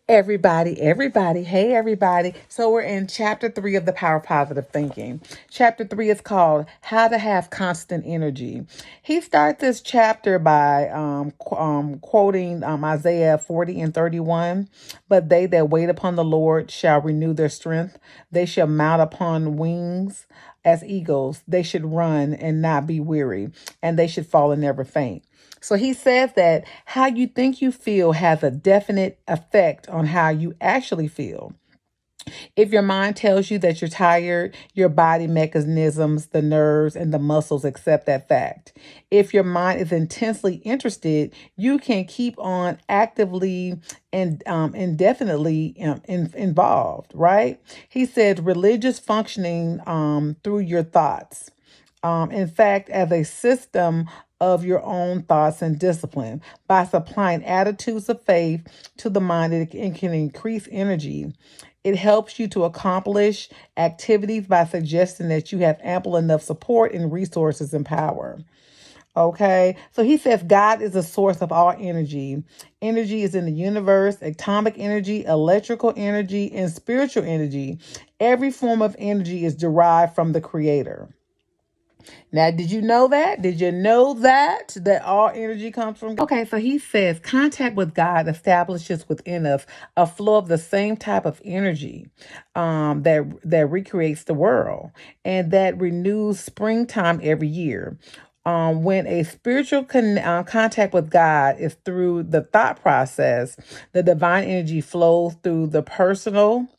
Everybody. Hey, everybody. So we're in chapter 3 of the Power of Positive Thinking. Chapter 3 is called How to Have Constant Energy. He starts this chapter by quoting Isaiah 40 and 31. But they that wait upon the Lord shall renew their strength. They shall mount upon wings as eagles. They should run and not be weary, and they should fall and never faint. So he says that how you think you feel has a definite effect on how you actually feel. If your mind tells you that you're tired, your body mechanisms, the nerves, and the muscles accept that fact. If your mind is intensely interested, you can keep on actively and indefinitely involved, right? He said religious functioning through your thoughts. In fact, as a system of your own thoughts and discipline. By supplying attitudes of faith to the mind, it can increase energy. It helps you to accomplish activities by suggesting that you have ample enough support and resources and power. Okay, so he says God is the source of all energy. Energy is in the universe, atomic energy, electrical energy, and spiritual energy. Every form of energy is derived from the Creator. Now, did you know that? Did you know that all energy comes from God? Okay, so he says contact with God establishes within us a flow of the same type of energy that recreates the world and that renews springtime every year. When a spiritual contact with God is through the thought process, the divine energy flows through the personality,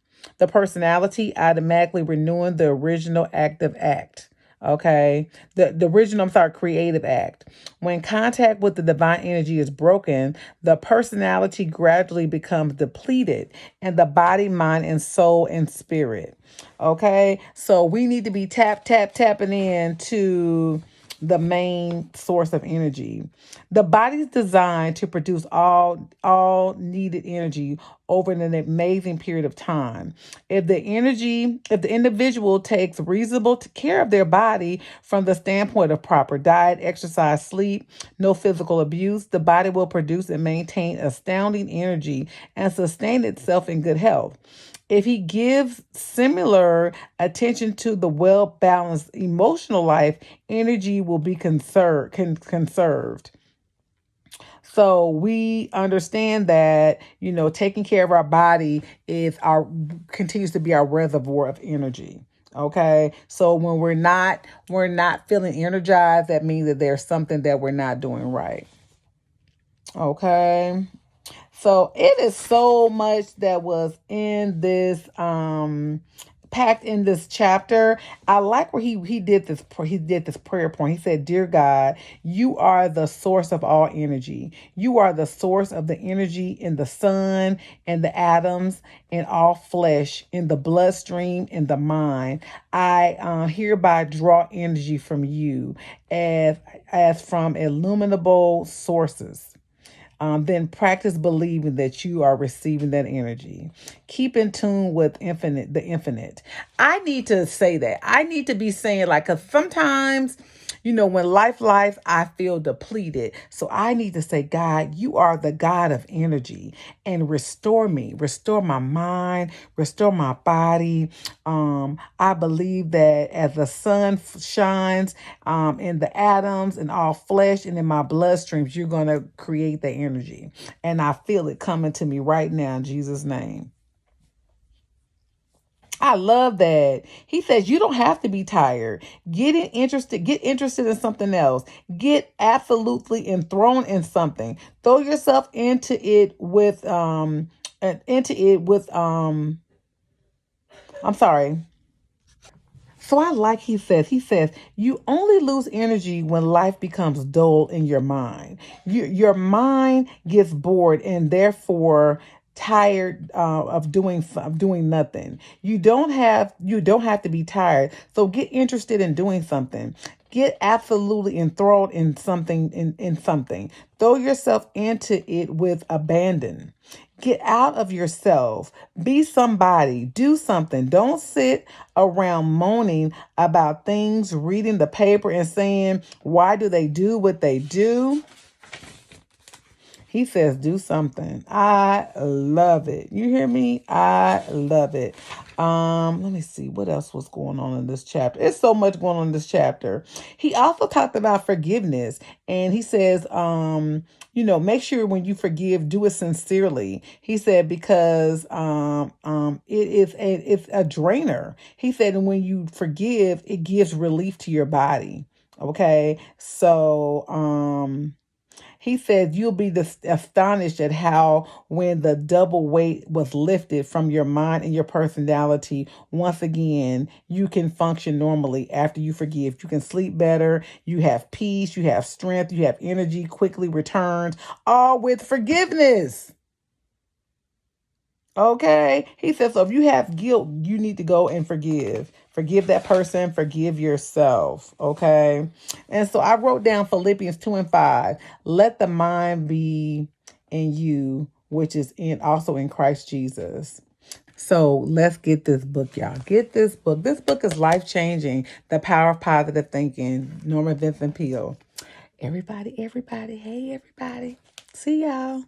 automatically renewing the original active act. Okay. The original, creative act. When contact with the divine energy is broken, the personality gradually becomes depleted and the body, mind, and soul and spirit. Okay. So we need to be tapping into the main source of energy. The body's designed to produce all needed energy over an amazing period of time. If the individual takes reasonable care of their body from the standpoint of proper diet, exercise, sleep, no physical abuse, the body will produce and maintain astounding energy and sustain itself in good health. If he gives similar attention to the well-balanced emotional life, energy will be conserved. So we understand that, taking care of our body continues to be our reservoir of energy. Okay. So when we're not feeling energized, that means that there's something that we're not doing right. Okay. So it is so much that was in this packed in this chapter. I like where he did this prayer point. He said, "Dear God, you are the source of all energy. You are the source of the energy in the sun and the atoms in all flesh, in the bloodstream, in the mind. I hereby draw energy from you as from illuminable sources." Then practice believing that you are receiving that energy. Keep in tune with the infinite. I need to say that. I need to be saying because sometimes, when life, I feel depleted. So I need to say, God, you are the God of energy and restore me, restore my mind, restore my body. I believe that as the sun shines in the atoms and all flesh and in my bloodstreams, you're going to create the energy. And I feel it coming to me right now in Jesus' name. I love that. He says you don't have to be tired. Get interested in something else. Get absolutely enthroned in something. Throw yourself I'm sorry. So I like he says, you only lose energy when life becomes dull in your mind. Your mind gets bored and therefore tired of doing nothing. You don't have to be tired. So get interested in doing something. Get absolutely enthralled in something. Throw yourself into it with abandon. Get out of yourself. Be somebody. Do something. Don't sit around moaning about things, reading the paper and saying, why do they do what they do? He says, do something. I love it. You hear me? I love it. Let me see what else was going on in this chapter. It's so much going on in this chapter. He also talked about forgiveness, and he says, make sure when you forgive, do it sincerely. He said because it's a drainer. He said, and when you forgive, it gives relief to your body. Okay, so he said, you'll be astonished at how, when the double weight was lifted from your mind and your personality, once again, you can function normally after you forgive. You can sleep better. You have peace. You have strength. You have energy quickly returns, all with forgiveness. Okay. He says, so if you have guilt, you need to go and forgive. Forgive that person, forgive yourself. Okay. And so I wrote down Philippians 2:5. Let the mind be in you, which is also in Christ Jesus. So let's get this book, y'all. Get this book. This book is life changing. The Power of Positive Thinking. Norman Vincent Peale. Everybody, hey, everybody. See y'all.